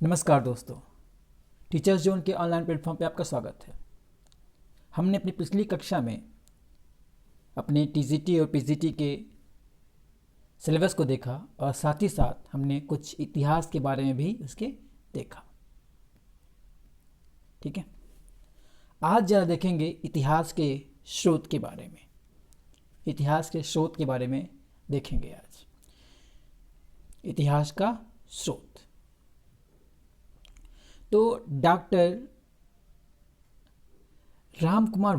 नमस्कार दोस्तों, teachers zone के ऑनलाइन प्लेटफॉर्म पे आपका स्वागत है। हमने अपनी पिछली कक्षा में अपने टीजीटी और पीजीटी के सिलेबस को देखा और साथ ही साथ हमने कुछ इतिहास के बारे में भी उसके देखा। ठीक है, आज जरा देखेंगे इतिहास के स्रोत के बारे में। इतिहास के स्रोत के बारे में देखेंगे आज। इतिहास का स्रोत तो डॉक्टर राम कुमार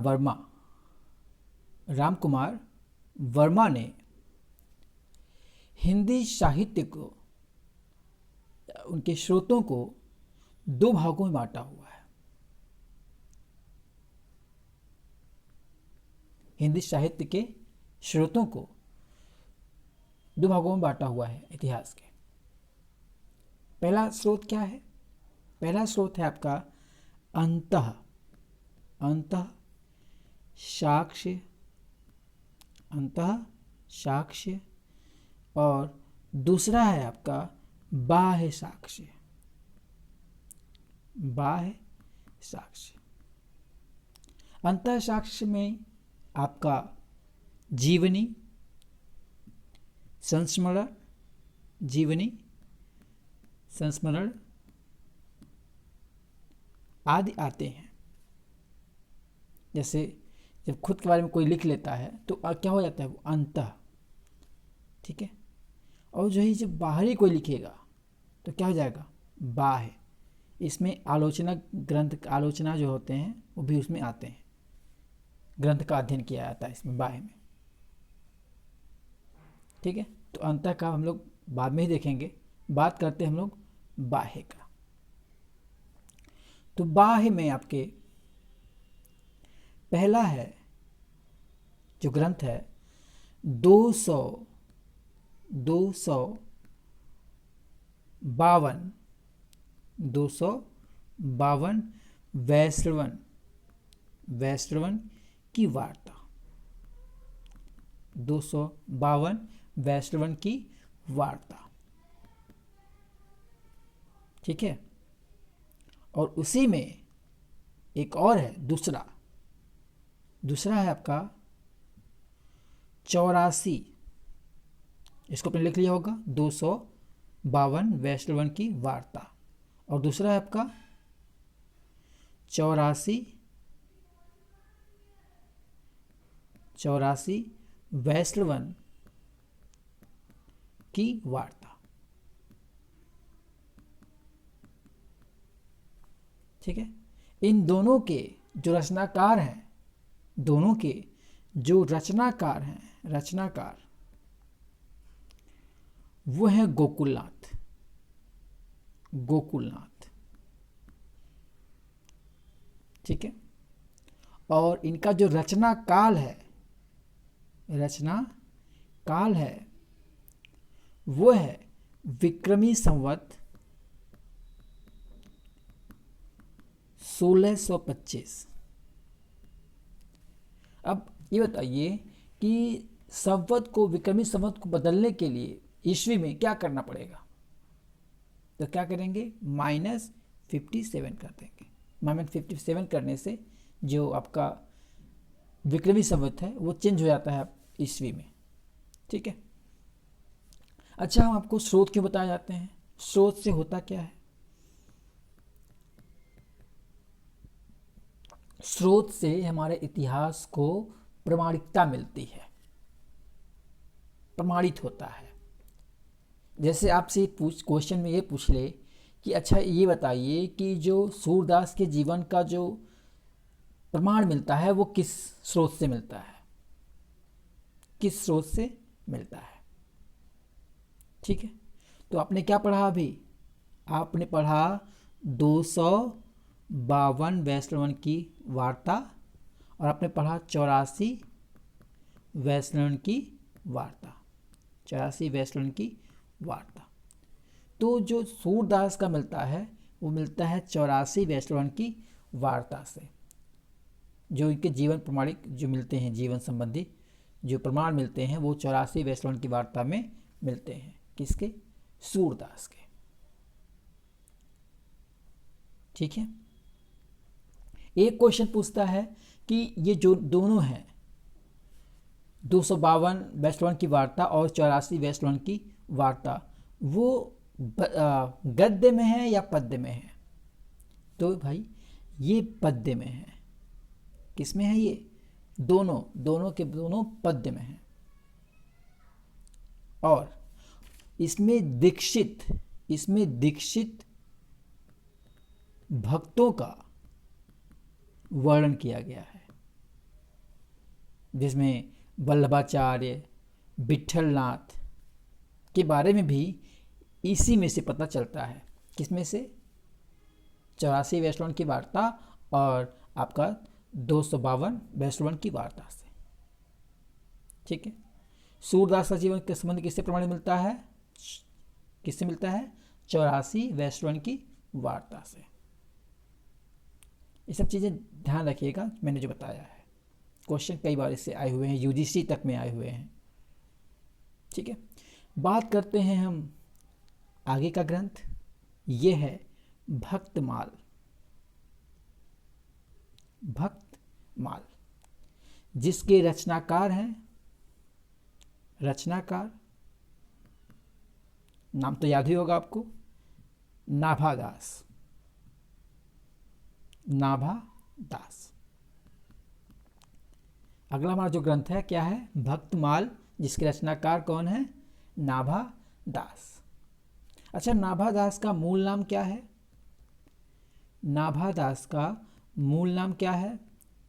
वर्मा ने हिंदी साहित्य को, उनके स्रोतों को दो भागों में बांटा हुआ है। हिंदी साहित्य के स्रोतों को दो भागों में बांटा हुआ है इतिहास के। पहला स्रोत क्या है? पहला स्रोत है आपका अंतः साक्ष्य और दूसरा है आपका बाह्य साक्ष्य। अंतः साक्ष्य में आपका जीवनी संस्मरण आदि आते हैं। जैसे जब खुद के बारे में कोई लिख लेता है तो क्या हो जाता है, वो अंतः। ठीक है, और जो ही जब बाहरी कोई लिखेगा तो क्या हो जाएगा, बाह्य। इसमें आलोचना जो होते हैं वो भी उसमें आते हैं। ग्रंथ का अध्ययन किया जाता है इसमें बाह्य में। ठीक है, तो अंतः का हम लोग बाद में ही देखेंगे। बात करते हैं हम लोग बाह्य का। तो बाह्य में आपके पहला है जो ग्रंथ है 252 वैश्रवण की वार्ता। 252 वैश्रवण की वार्ता। ठीक है, और उसी में एक और है दूसरा है आपका 84। इसको आपने लिख लिया होगा, 252 वैश्रवण की वार्ता। और दूसरा है आपका 84 वैश्रवण की वार्ता। ठीक है, इन दोनों के जो रचनाकार वो है गोकुलनाथ। ठीक है, और इनका जो रचना काल है वो है विक्रमी संवत 1625। अब ये बताइए कि विक्रमी संवत को बदलने के लिए ईस्वी में क्या करना पड़ेगा? तो क्या करेंगे, -57 कर देंगे। -57 करने से जो आपका विक्रमी संवत है वो चेंज हो जाता है ईस्वी में। ठीक है, अच्छा, हम आपको स्रोत क्यों बताए जाते हैं? स्रोत से होता क्या है? स्रोत से हमारे इतिहास को प्रमाणिकता मिलती है, प्रमाणित होता है। जैसे आपसे क्वेश्चन में ये पूछ ले कि अच्छा ये बताइए कि जो सूरदास के जीवन का जो प्रमाण मिलता है वो किस स्रोत से मिलता है? ठीक है, तो आपने क्या पढ़ा अभी? आपने पढ़ा 252 वैश्रवण की वार्ता और आपने पढ़ा 84 वैश्रवण की वार्ता। तो जो सूरदास का मिलता है वो मिलता है 84 वैश्रवण की वार्ता से। जो इनके जीवन प्रमाणिक जो मिलते हैं, जीवन संबंधी जो प्रमाण मिलते हैं वो 84 वैश्रवण की वार्ता में मिलते हैं। किसके? सूरदास के। ठीक है। एक क्वेश्चन पूछता है कि ये जो दोनों हैं 252 वेस्टलैंड की वार्ता और 84 वेस्टलैंड की वार्ता, वो गद्य में है या पद्य में है? तो भाई ये पद्य में है। किस में है ये? दोनों के दोनों पद्य में है। और इसमें दीक्षित भक्तों का वर्णन किया गया है, जिसमें वल्लभाचार्य, विट्ठलनाथ के बारे में भी इसी में से पता चलता है। किसमें से? 84 वेस्टलैंड की वार्ता और आपका 252 वेस्टलैंड की वार्ता से। ठीक है। सूरदास का जीवन के संबंध किससे प्रमाणित मिलता है? किससे मिलता है? 84 वेस्टलैंड की वार्ता से। ये सब चीज़ें ध्यान रखिएगा, मैंने जो बताया है। क्वेश्चन कई बार इससे आए हुए हैं, यूजीसी तक में आए हुए हैं। ठीक है। बात करते हैं हम आगे का ग्रंथ। ये है भक्तमाल। भक्तमाल जिसके रचनाकार हैं, नाम तो याद ही होगा आपको, नाभादास। अगला हमारा जो ग्रंथ है क्या है? भक्तमाल, जिसके रचनाकार कौन है? नाभादास। अच्छा, नाभादास का मूल नाम क्या है? नाभादास का मूल नाम क्या है?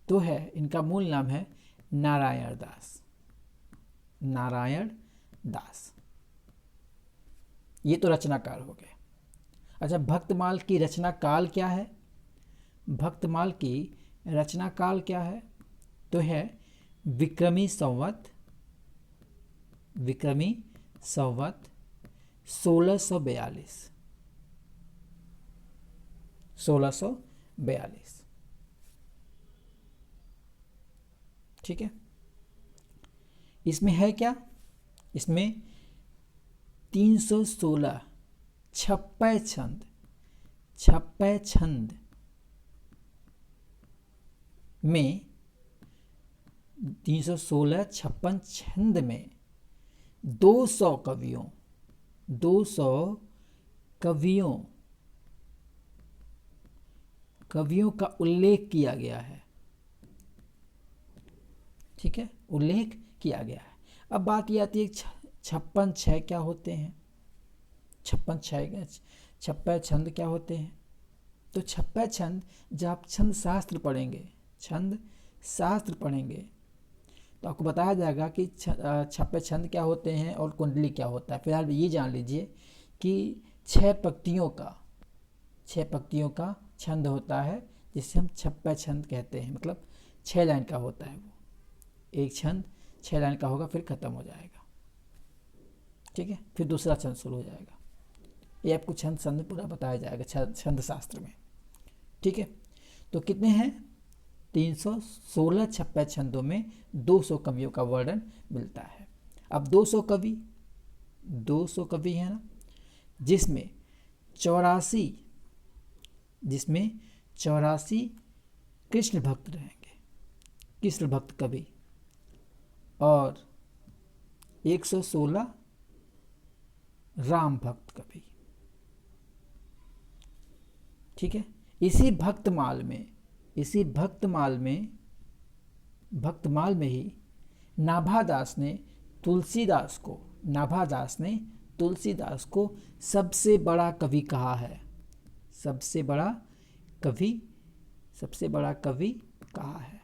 तो है, इनका मूल नाम है नारायण दास। ये तो रचनाकार हो गए। अच्छा, भक्तमाल की रचना काल क्या है? भक्तमाल की रचना काल क्या है? तो है विक्रमी संवत 1642। ठीक है। इसमें है क्या? इसमें 316 छप्पय छंद में 316 56 छंद में 200 कवियों का उल्लेख किया गया है। ठीक है, उल्लेख किया गया है। अब बात ये आती है 56 छय क्या होते हैं? 56 छंद क्या होते हैं? तो 56 छंद, जब आप छंद शास्त्र पढ़ेंगे तो आपको बताया जाएगा कि 56 छंद क्या होते हैं और कुंडली क्या होता है। फिलहाल ये जान लीजिए कि 6 पंक्तियों का छंद होता है, जिसे हम 56 छंद कहते हैं। मतलब 6 लाइन का होता है वो। एक छंद 6 लाइन का होगा, फिर खत्म हो जाएगा। ठीक है, फिर दूसरा छंद शुरू हो जाएगा। ये आपको छंद पूरा बताया जाएगा छंद शास्त्र में। ठीक है, तो कितने हैं? 316 56 छंदों में 200 कवियों का वर्णन मिलता है। अब 200 कवि है ना, जिसमें 84 कृष्ण भक्त रहेंगे, कृष्ण भक्त कवि, और 116 राम भक्त कवि। ठीक है। इसी भक्तमाल में ही नाभादास ने तुलसीदास को सबसे बड़ा कवि कहा है। सबसे बड़ा कवि कहा है।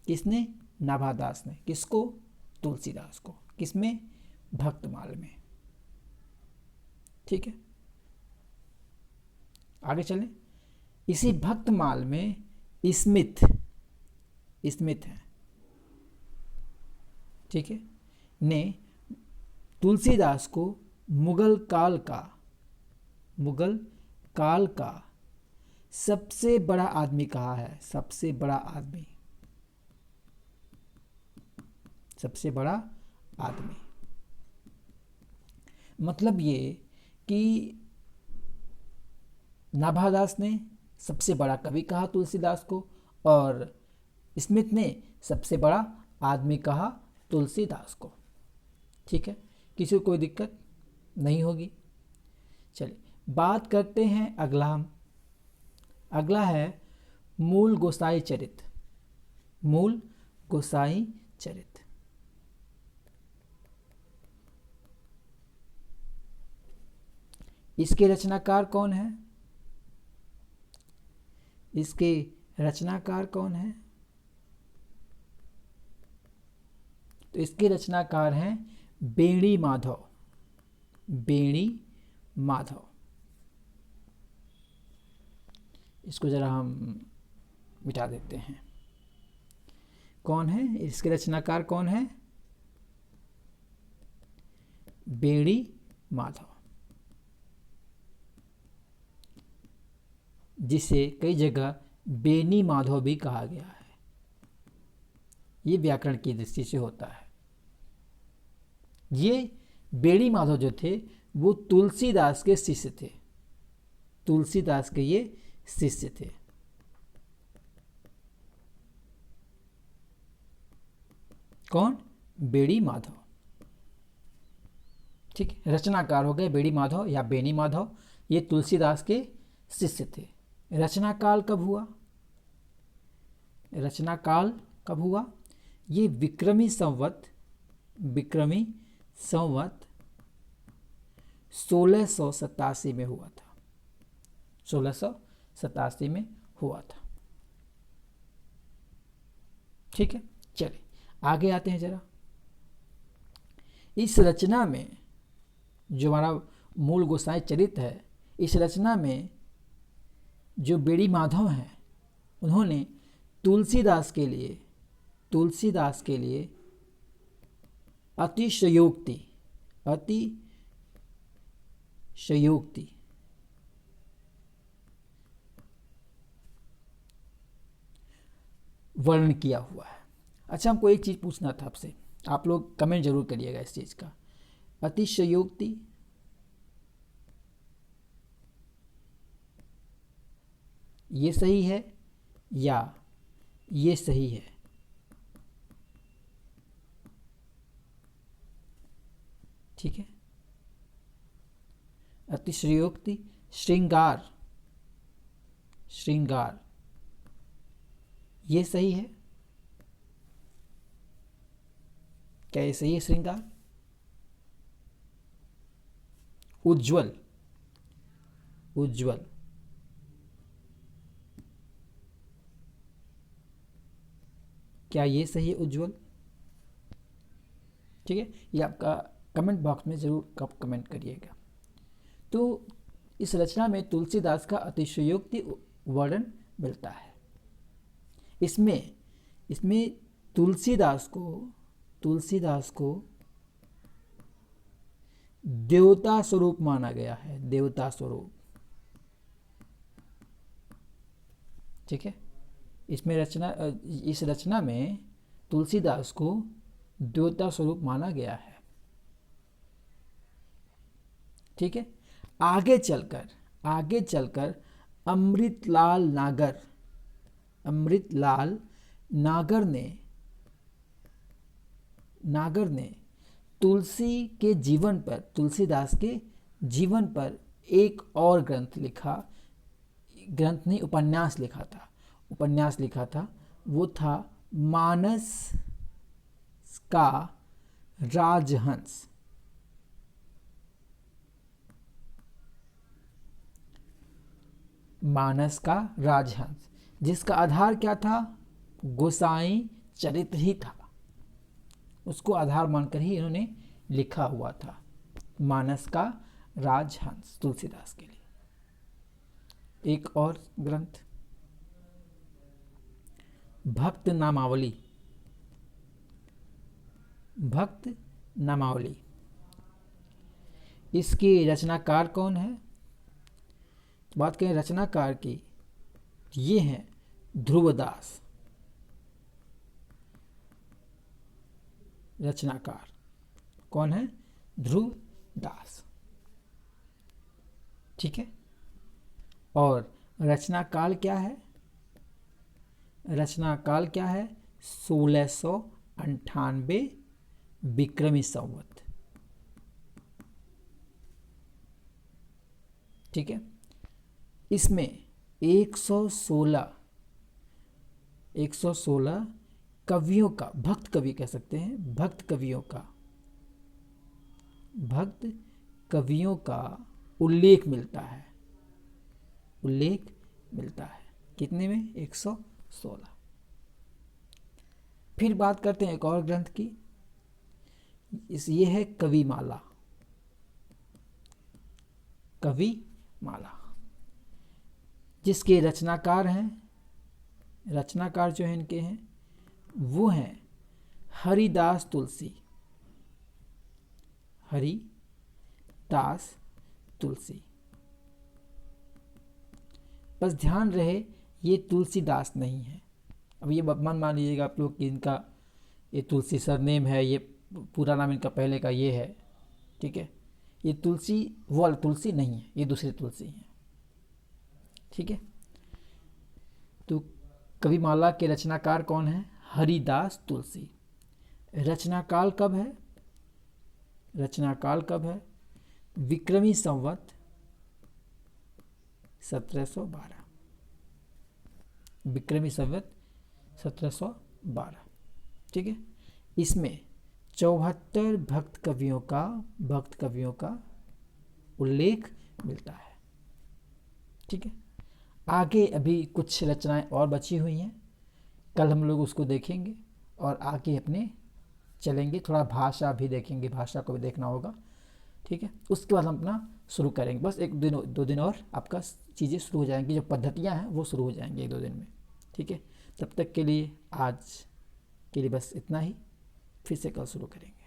किसने? नाभादास ने। किसको? तुलसीदास को। किसमें? भक्तमाल में। ठीक है, आगे चलें। इसी भक्तमाल में स्मिथ है, ठीक है, ने तुलसीदास को मुगल काल का सबसे बड़ा आदमी कहा है। सबसे बड़ा आदमी मतलब ये कि नाभादास ने सबसे बड़ा कवि कहा तुलसीदास को, और स्मिथ ने सबसे बड़ा आदमी कहा तुलसीदास को। ठीक है, किसी को कोई दिक्कत नहीं होगी। चलिए बात करते हैं अगला। हम अगला है मूल गोसाई चरित। मूल गोसाई चरित। इसके रचनाकार कौन है? इसके रचनाकार कौन है? तो इसके रचनाकार हैं बेणी माधव। बेणी माधव। इसको जरा हम मिटा देते हैं। कौन है इसके रचनाकार? कौन है? बेणी माधव, जिसे कई जगह बेनी माधव भी कहा गया है। ये व्याकरण की दृष्टि से होता है। ये बेणी माधव जो थे वो तुलसीदास के शिष्य थे। तुलसीदास के ये शिष्य थे। कौन? बेणी माधव। ठीक है, रचनाकार हो गए बेणी माधव या बेनी माधव। ये तुलसीदास के शिष्य थे। रचनाकाल कब हुआ? रचनाकाल कब हुआ? ये विक्रमी संवत 1687 में हुआ था। 1687 में हुआ था। ठीक है, चलिए आगे आते हैं जरा। इस रचना में जो हमारा मूल गोसाई चरित है, इस रचना में जो बेणी माधव हैं उन्होंने तुलसीदास के लिए अतिशयोक्ति वर्णन किया हुआ है। अच्छा, हमको एक चीज पूछना था आपसे, आप लोग कमेंट जरूर करिएगा इस चीज का। अतिशयोक्ति ये सही है या ये सही है? ठीक है, अतिशयोक्ति श्रृंगार ये सही है? क्या ये सही है? श्रृंगार। उज्ज्वल क्या ये सही है? उज्ज्वल। ठीक है, ये आपका कमेंट बॉक्स में जरूर कमेंट करिएगा। तो इस रचना में तुलसीदास का अतिशयोक्ति वर्णन मिलता है। इसमें तुलसीदास को देवता स्वरूप माना गया है। देवता स्वरूप। ठीक है, इस रचना में तुलसीदास को देवता स्वरूप माना गया है। ठीक है, आगे चलकर अमृतलाल नागर ने तुलसीदास के जीवन पर एक और उपन्यास लिखा था। वो था मानस का राजहंस। मानस का राजहंस, जिसका आधार क्या था? गोसाई चरित्र ही था। उसको आधार मानकर ही इन्होंने लिखा हुआ था मानस का राजहंस तुलसीदास के लिए। एक और ग्रंथ भक्त नामावली। इसके रचनाकार कौन है? बात करें रचनाकार की, ये हैं ध्रुवदास। रचनाकार कौन है? ध्रुवदास। ठीक है, और रचना काल क्या है? रचना काल क्या है? 1698 विक्रमी संवत। ठीक है। इसमें 116 कवियों का, भक्त कवि कह सकते हैं, भक्त कवियों का उल्लेख मिलता है। कितने में? 116। फिर बात करते हैं एक और ग्रंथ की। ये है कविमाला। जिसके रचनाकार जो हैं इनके हैं वो हैं हरिदास तुलसी। बस ध्यान रहे ये तुलसीदास नहीं है। अब ये मान लीजिएगा आप लोग कि इनका ये तुलसी सरनेम है, ये पूरा नाम इनका पहले का ये है। ठीक है, ये तुलसी वो वाला तुलसी नहीं है, ये दूसरी तुलसी है। ठीक है, तो कविमाला के रचनाकार कौन है? हरिदास तुलसी। रचनाकाल कब है? विक्रमी संवत 1712। विक्रमी संवत 1712। ठीक है, इसमें 74 भक्त कवियों का उल्लेख मिलता है। ठीक है, आगे अभी कुछ रचनाएं और बची हुई हैं, कल हम लोग उसको देखेंगे और आगे अपने चलेंगे। थोड़ा भाषा भी देखेंगे, भाषा को भी देखना होगा। ठीक है, उसके बाद हम अपना शुरू करेंगे। बस 1-2 दिन और आपका चीज़ें शुरू हो जाएंगी, जो पद्धतियां हैं वो शुरू हो जाएंगी 1-2 दिन में। ठीक है, तब तक के लिए आज के लिए बस इतना ही, फिर से कल शुरू करेंगे।